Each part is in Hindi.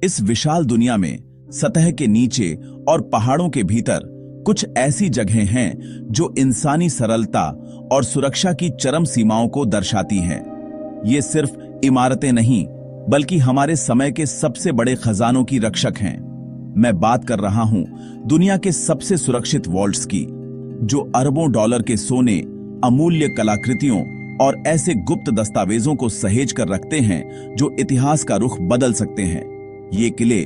इस विशाल दुनिया में सतह के नीचे और पहाड़ों के भीतर कुछ ऐसी जगहें हैं जो इंसानी सरलता और सुरक्षा की चरम सीमाओं को दर्शाती हैं। ये सिर्फ इमारतें नहीं, बल्कि हमारे समय के सबसे बड़े खजानों की रक्षक हैं। मैं बात कर रहा हूं दुनिया के सबसे सुरक्षित वॉल्ट्स की, जो अरबों डॉलर के सोने, अमूल्य कलाकृतियों और ऐसे गुप्त दस्तावेजों को सहेज कर रखते हैं जो इतिहास का रुख बदल सकते हैं। ये किले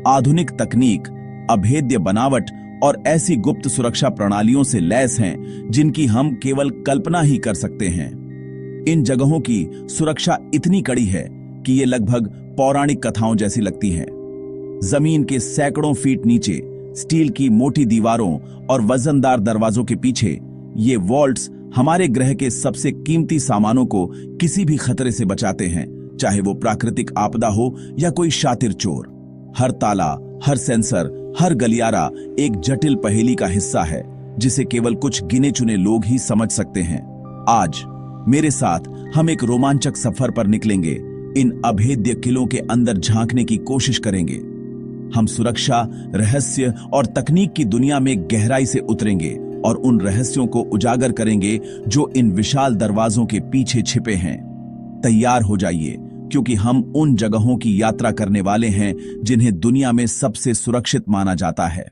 आधुनिक तकनीक, अभेद्य बनावट और ऐसी गुप्त सुरक्षा प्रणालियों से लैस हैं जिनकी हम केवल कल्पना ही कर सकते हैं। इन जगहों की सुरक्षा इतनी कड़ी है कि ये लगभग पौराणिक कथाओं जैसी लगती हैं। जमीन के सैकड़ों फीट नीचे स्टील की मोटी दीवारों और वजनदार दरवाजों के पीछे ये वॉल्ट्स हमारे ग्रह के सबसे कीमती सामानों को किसी भी खतरे से बचाते हैं, चाहे वो प्राकृतिक आपदा हो या कोई शातिर चोर। हर ताला, हर सेंसर, हर गलियारा एक जटिल पहेली का हिस्सा है जिसे केवल कुछ गिने चुने लोग ही समझ सकते हैं। आज मेरे साथ हम एक रोमांचक सफर पर निकलेंगे। इन अभेद्य किलों के अंदर झांकने की कोशिश करेंगे। हम सुरक्षा, रहस्य और तकनीक की दुनिया में गहराई से उतरेंगे और उन रहस्यों को उजागर करेंगे जो इन विशाल दरवाजों के पीछे छिपे हैं। तैयार हो जाइए, क्योंकि हम उन जगहों की यात्रा करने वाले हैं जिन्हें दुनिया में सबसे सुरक्षित माना जाता है।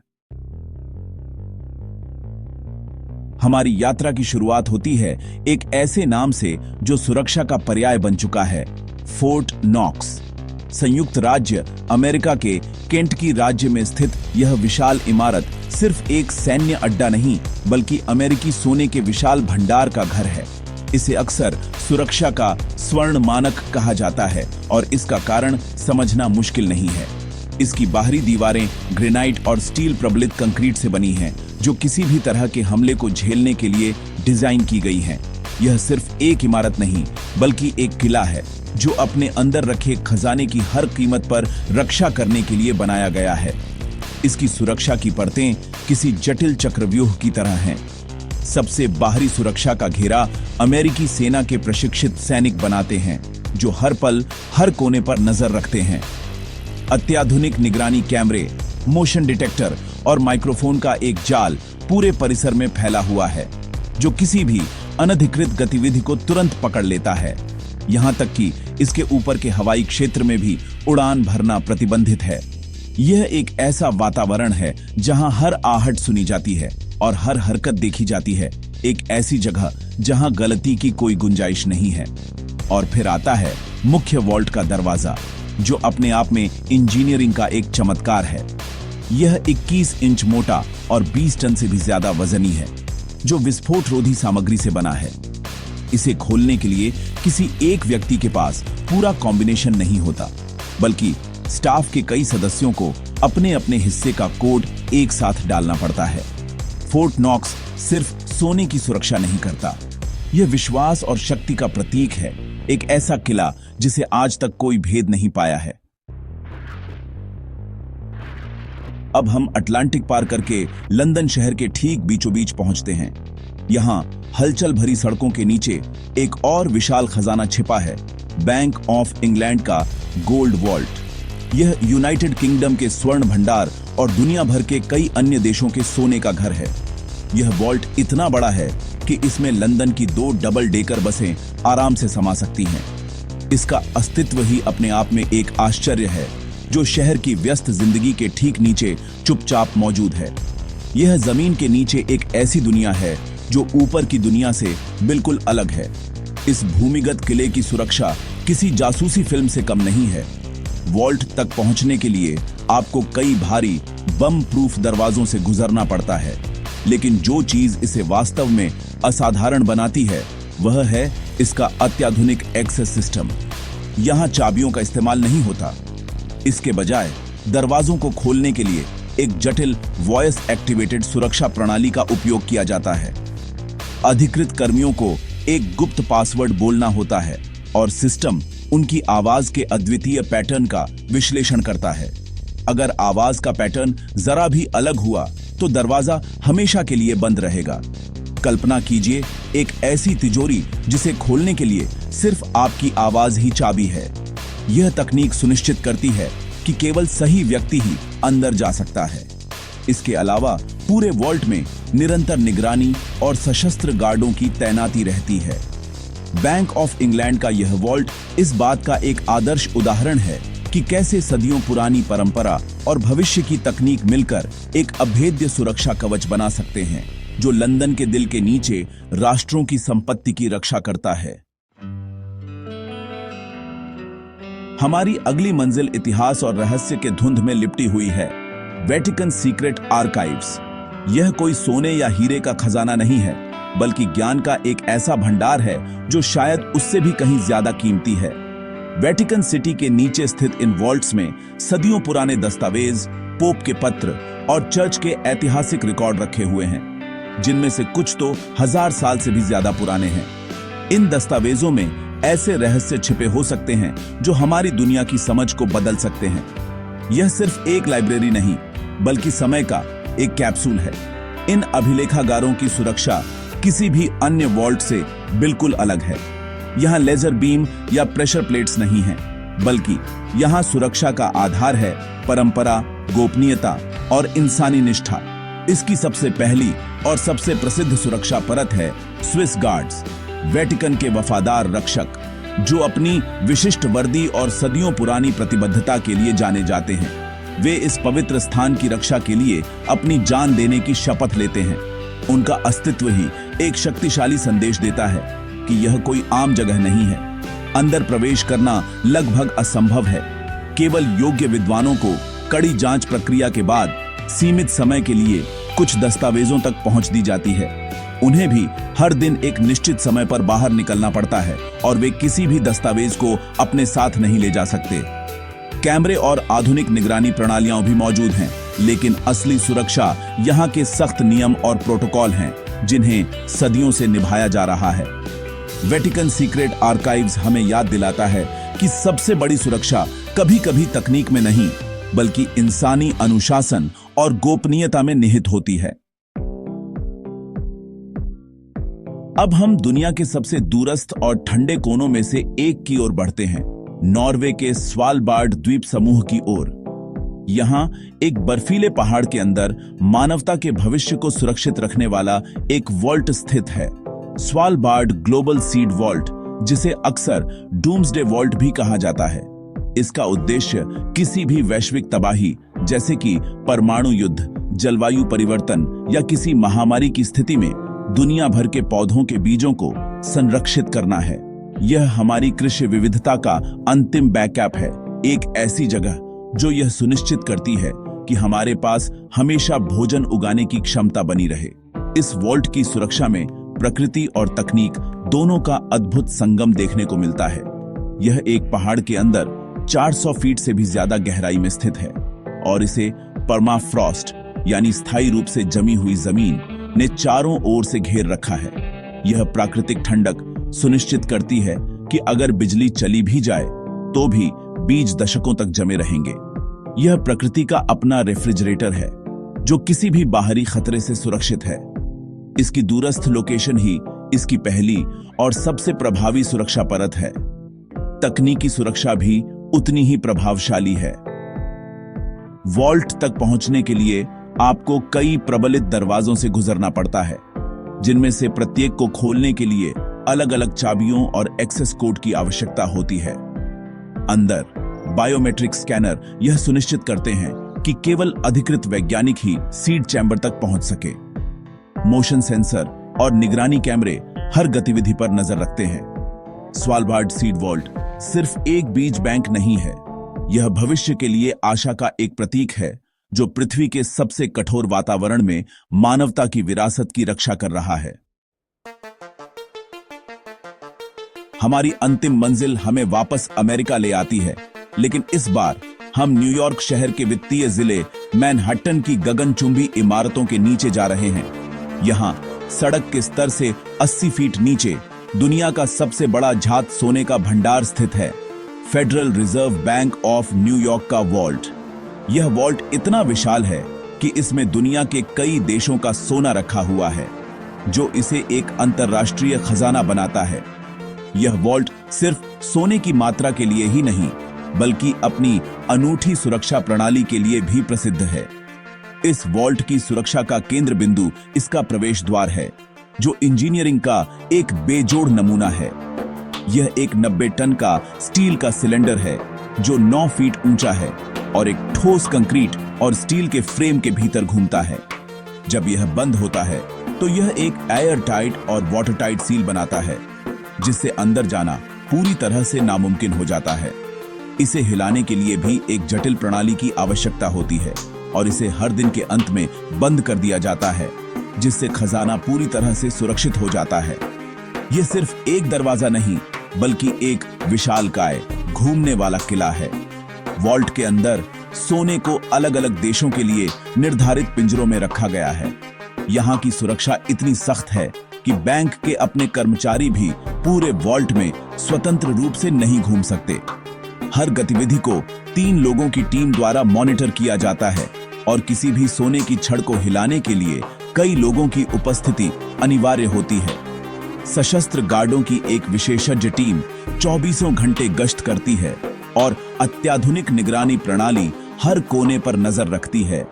हमारी यात्रा की शुरुआत होती है एक ऐसे नाम से जो सुरक्षा का पर्याय बन चुका है, फोर्ट नॉक्स। संयुक्त राज्य अमेरिका के केंटकी राज्य में स्थित यह विशाल इमारत सिर्फ एक सैन्य अड्डा नहीं, बल्कि अमेरिकी सोने के विशाल भंडार का घर है। इसे अक्सर सुरक्षा का स्वर्ण मानक कहा जाता है और इसका कारण समझना मुश्किल नहीं है। इसकी बाहरी दीवारें ग्रेनाइट और स्टील प्रबलित कंक्रीट से बनी हैं, जो किसी भी तरह के हमले को झेलने के लिए डिजाइन की गई हैं। यह सिर्फ एक इमारत नहीं, बल्कि एक किला है जो अपने अंदर रखे खजाने की हर कीमत पर रक्षा करने के लिए बनाया गया है। इसकी सुरक्षा की परतें किसी जटिल चक्रव्यूह की तरह हैं। सबसे बाहरी सुरक्षा का घेरा अमेरिकी सेना के प्रशिक्षित सैनिक बनाते हैं, जो हर पल हर कोने पर नजर रखते हैं। अत्याधुनिक निगरानी कैमरे, मोशन डिटेक्टर और माइक्रोफोन का एक जाल पूरे परिसर में फैला हुआ है, जो किसी भी अनधिकृत गतिविधि को तुरंत पकड़ लेता है। यहां तक कि इसके ऊपर के हवाई क्षेत्र में भी उड़ान भरना प्रतिबंधित है। यह एक ऐसा वातावरण है जहां हर आहट सुनी जाती है और हर हरकत देखी जाती है। एक ऐसी जगह जहां गलती की कोई गुंजाइश नहीं है। और फिर आता है मुख्य वॉल्ट का दरवाजा, जो अपने आप में इंजीनियरिंग का एक चमत्कार है। यह 21 इंच मोटा और 20 टन से भी ज्यादा वजनी है, जो विस्फोट रोधी सामग्री से बना है। इसे खोलने के लिए किसी एक व्यक्ति के पास पूरा कॉम्बिनेशन नहीं होता, बल्कि स्टाफ के कई सदस्यों को अपने अपने हिस्से का कोड एक साथ डालना पड़ता है। फोर्ट नॉक्स सिर्फ सोने की सुरक्षा नहीं करता, यह विश्वास और शक्ति का प्रतीक है। एक ऐसा किला जिसे आज तक कोई भेद नहीं पाया है। अब हम अटलांटिक पार करके लंदन शहर के ठीक बीचों बीच पहुंचते हैं। यहां हलचल भरी सड़कों के नीचे एक और विशाल खजाना छिपा है, बैंक ऑफ इंग्लैंड का गोल्ड वॉल्ट। यह यूनाइटेड किंगडम के स्वर्ण भंडार और दुनिया भर के कई अन्य देशों के सोने का घर है। यह वॉल्ट इतना बड़ा है कि इसमें लंदन की 2 डबल डेकर बसें आराम से समा सकती हैं। इसका अस्तित्व ही अपने आप में एक आश्चर्य है, जो शहर की व्यस्त जिंदगी के ठीक नीचे चुपचाप मौजूद है। यह जमीन के नीचे एक ऐसी दुनिया है जो ऊपर की दुनिया से बिल्कुल अलग है। इस भूमिगत किले की सुरक्षा किसी जासूसी फिल्म से कम नहीं है। वॉल्ट तक पहुंचने के लिए आपको कई भारी बम प्रूफ दरवाजों से गुजरना पड़ता है, लेकिन जो चीज इसे वास्तव में असाधारण बनाती है वह है इसका अत्याधुनिक एक्सेस सिस्टम। यहां चाबियों का इस्तेमाल नहीं होता। इसके बजाय दरवाजों को खोलने के लिए एक जटिल वॉइस एक्टिवेटेड सुरक्षा प्रणाली का उपयोग किया जाता है। अधिकृत कर्मियों को एक गुप्त पासवर्ड बोलना होता है और सिस्टम उनकी आवाज के अद्वितीय पैटर्न का विश्लेषण करता है। अगर आवाज का पैटर्न जरा भी अलग हुआ तो दरवाजा हमेशा के लिए बंद रहेगा। कल्पना कीजिए एक ऐसी तिजोरी जिसे खोलने के लिए सिर्फ आपकी आवाज ही चाबी है। यह तकनीक सुनिश्चित करती है कि केवल सही व्यक्ति ही अंदर जा सकता है। इसके अलावा पूरे वॉल्ट में निरंतर निगरानी और सशस्त्र गार्डों की तैनाती रहती है। बैंक ऑफ इंग्लैंड का यह वॉल्ट इस बात का एक आदर्श उदाहरण है कि कैसे सदियों पुरानी परंपरा और भविष्य की तकनीक मिलकर एक अभेद्य सुरक्षा कवच बना सकते हैं, जो लंदन के दिल के नीचे राष्ट्रों की संपत्ति की रक्षा करता है। हमारी अगली मंजिल इतिहास और रहस्य के धुंध में लिपटी हुई है, वेटिकन सीक्रेट आर्काइव्स। यह कोई सोने या हीरे का खजाना नहीं है, बल्कि ज्ञान का एक ऐसा भंडार है जो शायद उससे भी कहीं ज्यादा कीमती है। वेटिकन सिटी के नीचे स्थित इन वॉल्ट्स में सदियों पुराने दस्तावेज, पोप के पत्र और चर्च के ऐतिहासिक रिकॉर्ड रखे हुए हैं, जिनमें से कुछ तो 1000 साल से भी ज्यादा पुराने हैं। इन दस्तावेजों में ऐसे रहस्य छिपे हो सकते हैं जो हमारी दुनिया की समझ को बदल सकते हैं। यह सिर्फ एक लाइब्रेरी नहीं, बल्कि समय का एक कैप्सूल है। इन अभिलेखागारों की सुरक्षा किसी भी अन्य वॉल्ट से बिल्कुल अलग है। यहाँ लेजर बीम या प्रेशर प्लेट्स नहीं हैं, बल्कि यहाँ सुरक्षा का आधार है परंपरा, गोपनीयता और इंसानी निष्ठा। इसकी सबसे पहली और सबसे प्रसिद्ध सुरक्षा परत है स्विस गार्ड्स, वेटिकन के वफादार रक्षक, जो अपनी विशिष्ट वर्दी और सदियों पुरानी प्रतिबद्धता के लिए जाने जाते हैं। वे इस पवित्र स्थान की रक्षा के लिए अपनी जान देने की शपथ लेते हैं। उनका अस्तित्व ही एक शक्तिशाली संदेश देता है कि यह कोई आम जगह नहीं है। अंदर प्रवेश करना लगभग असंभव है। केवल योग्य विद्वानों को कड़ी जांच प्रक्रिया के बाद सीमित समय के लिए कुछ दस्तावेजों तक पहुंच दी जाती है। उन्हें भी हर दिन एक निश्चित समय पर बाहर निकलना पड़ता है और वे किसी भी दस्तावेज को अपने साथ नहीं ले जा सकते। कैमरे और आधुनिक निगरानी प्रणालियां भी मौजूद हैं, लेकिन असली सुरक्षा यहाँ के सख्त नियम और प्रोटोकॉल हैं, जिन्हें सदियों से निभाया जा रहा है। वेटिकन सीक्रेट आर्काइव्स हमें याद दिलाता है कि सबसे बड़ी सुरक्षा कभी-कभी तकनीक में नहीं, बल्कि इंसानी अनुशासन और गोपनीयता में निहित होती है। अब हम दुनिया के सबसे दूरस्थ और ठंडे कोनों में से एक की ओर बढ़ते हैं, नॉर्वे के स्वालबार्ड द्वीप समूह की ओर। यहाँ एक बर्फीले पहाड़ के अंदर मानवता के भविष्य को सुरक्षित रखने वाला एक वॉल्ट स्थित है, स्वालबार्ड ग्लोबल सीड वॉल्ट, जिसे अक्सर डूम्सडे वॉल्ट भी कहा जाता है। इसका उद्देश्य किसी भी वैश्विक तबाही जैसे कि परमाणु युद्ध, जलवायु परिवर्तन या किसी महामारी की स्थिति में दुनिया भर के पौधों के बीजों को संरक्षित करना है। यह हमारी कृषि विविधता का अंतिम बैकअप है, एक ऐसी जगह जो यह सुनिश्चित करती है कि हमारे पास हमेशा भोजन उगाने की क्षमता बनी रहे। इस वॉल्ट की सुरक्षा में प्रकृति और तकनीक दोनों का अद्भुत संगम देखने को मिलता है। यह एक पहाड़ के अंदर 400 फीट से भी ज्यादा गहराई में स्थित है और इसे परमाफ्रॉस्ट यानी स्थायी रूप से जमी हुई जमीन ने चारों ओर से घेर रखा है। यह प्राकृतिक ठंडक सुनिश्चित करती है कि अगर बिजली चली भी जाए तो भी बीज दशकों तक जमे रहेंगे। यह प्रकृति का अपना रेफ्रिजरेटर है जो किसी भी बाहरी खतरे से सुरक्षित है। इसकी दूरस्थ लोकेशन ही इसकी पहली और सबसे प्रभावी सुरक्षा परत है। तकनीकी सुरक्षा भी उतनी ही प्रभावशाली है। वॉल्ट तक पहुंचने के लिए आपको कई प्रबलित दरवाजों से गुजरना पड़ता है, जिनमें से प्रत्येक को खोलने के लिए अलग-अलग चाबियों और एक्सेस कोड की आवश्यकता होती है। अंदर बायोमेट्रिक स्कैनर यह सुनिश्चित करते हैं कि केवल अधिकृत वैज्ञानिक ही सीड चैम्बर तक पहुंच सके। मोशन सेंसर और निगरानी कैमरे हर गतिविधि पर नजर रखते हैं। स्वालबार्ड सीड वॉल्ट सिर्फ एक बीज बैंक नहीं है, यह भविष्य के लिए आशा का एक प्रतीक है जो पृथ्वी के सबसे कठोर वातावरण में मानवता की विरासत की रक्षा कर रहा है। हमारी अंतिम मंजिल हमें वापस अमेरिका ले आती है, लेकिन इस बार हम न्यूयॉर्क शहर के वित्तीय जिले मैनहट्टन की गगनचुंबी इमारतों के नीचे जा रहे हैं। यहाँ सड़क के स्तर से 80 फीट नीचे दुनिया का सबसे बड़ा झात सोने का भंडार स्थित है, federal reserve bank of New York का वॉल्ट। यह वॉल्ट इतना विशाल है कि इसमें दुनिया के कई देशों का सोना रखा हुआ है, जो इसे एक अंतर्राष्ट्रीय खजाना बनाता है। यह वॉल्ट सिर्फ सोने की मात्रा के लिए ही नहीं, बल्कि अपनी अनूठी सुरक्षा प्रणाली के लिए भी प्रसिद्ध है। इस वॉल्ट की सुरक्षा का केंद्र बिंदु इसका प्रवेश द्वार है, जो इंजीनियरिंग का एक बेजोड़ नमूना है। यह एक 90 टन का स्टील का सिलेंडर है जो 9 फीट ऊंचा है और एक ठोस कंक्रीट और स्टील के फ्रेम के भीतर घूमता है। जब यह बंद होता है तो यह एक एयर टाइट और वाटर टाइट सील बनाता है, जिससे अंदर जाना पूरी तरह से नामुमकिन हो जाता है। इसे हिलाने के लिए भी एक जटिल प्रणाली की आवश्यकता होती है और इसे हर दिन के अंत में बंद कर दिया जाता है, जिससे खजाना पूरी तरह से सुरक्षित हो जाता है। यह सिर्फ एक दरवाजा नहीं, बल्कि एक विशालकाय घूमने वाला किला है। वॉल्ट के अंदर सोने को अलग अलग देशों के लिए निर्धारित पिंजरों में रखा गया है। यहाँ की सुरक्षा इतनी सख्त है कि बैंक के अपने कर्मचारी भी पूरे वॉल्ट में स्वतंत्र रूप से नहीं घूम सकते। हर गतिविधि को 3 लोगों की टीम द्वारा मॉनिटर किया जाता है और किसी भी सोने की छड़ को हिलाने के लिए कई लोगों की उपस्थिति अनिवार्य होती है। सशस्त्र गार्डों की एक विशेषज्ञ टीम 24 घंटे गश्त करती है और अत्याधुनिक निगरानी प्रणाली हर कोने पर नजर रखती है।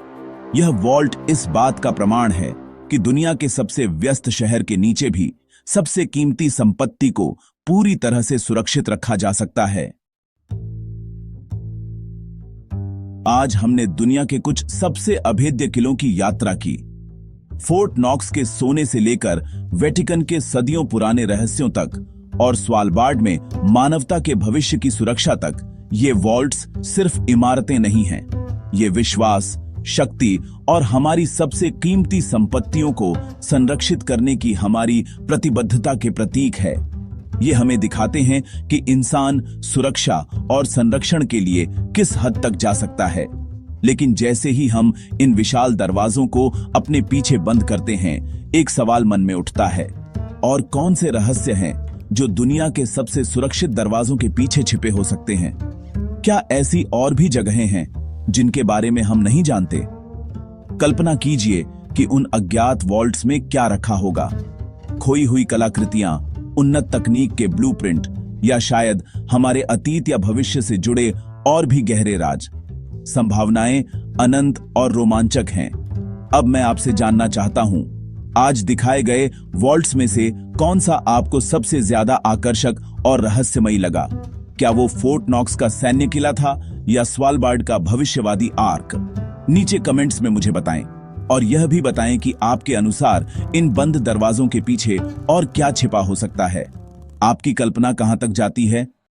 यह वॉल्ट इस बात का प्रमाण है कि दुनिया के सबसे व्यस्त शहर के नीचे भी सबसे कीमती संपत्ति को पूरी तरह से सुरक्षित रखा जा सकता है। आज हमने दुनिया के कुछ सबसे अभेद्य किलों की यात्रा की। फोर्ट नॉक्स के सोने से लेकर वेटिकन के सदियों पुराने रहस्यों तक और स्वालबार्ड में मानवता के भविष्य की सुरक्षा तक, ये वॉल्ट्स सिर्फ इमारतें नहीं हैं। ये विश्वास, शक्ति और हमारी सबसे कीमती संपत्तियों को संरक्षित करने की हमारी प्रतिबद्धता के प्रतीक है। ये हमें दिखाते हैं कि इंसान सुरक्षा और संरक्षण के लिए किस हद तक जा सकता है। लेकिन जैसे ही हम इन विशाल दरवाजों को अपने पीछे बंद करते हैं, एक सवाल मन में उठता है, और कौन से रहस्य हैं जो दुनिया के सबसे सुरक्षित दरवाजों के पीछे छिपे हो सकते हैं? क्या ऐसी और भी जगहें हैं जिनके बारे में हम नहीं जानते? कल्पना कीजिए कि उन अज्ञात वॉल्ट्स में क्या रखा होगा। खोई हुई कलाकृतियां, उन्नत तकनीक के ब्लूप्रिंट, या शायद हमारे अतीत या भविष्य से जुड़े और भी गहरे राज। संभावनाएं अनंत और रोमांचक हैं। अब मैं आपसे जानना चाहता हूं, आज दिखाए गए वॉल्ट्स में से कौन सा आपको सबसे ज्यादा आकर्षक और रहस्यमयी लगा? क्या वो फोर्ट नॉक्स का सैन्य किला था या स्वालबार्ड का भविष्यवादी आर्क? नीचे कमेंट्स में मुझे बताएं और यह भी बताएं कि आपके अनुसार इन बंद दरवाजों के पीछे और क्या छिपा हो सकता है। आपकी कल्पना कहां तक जाती है?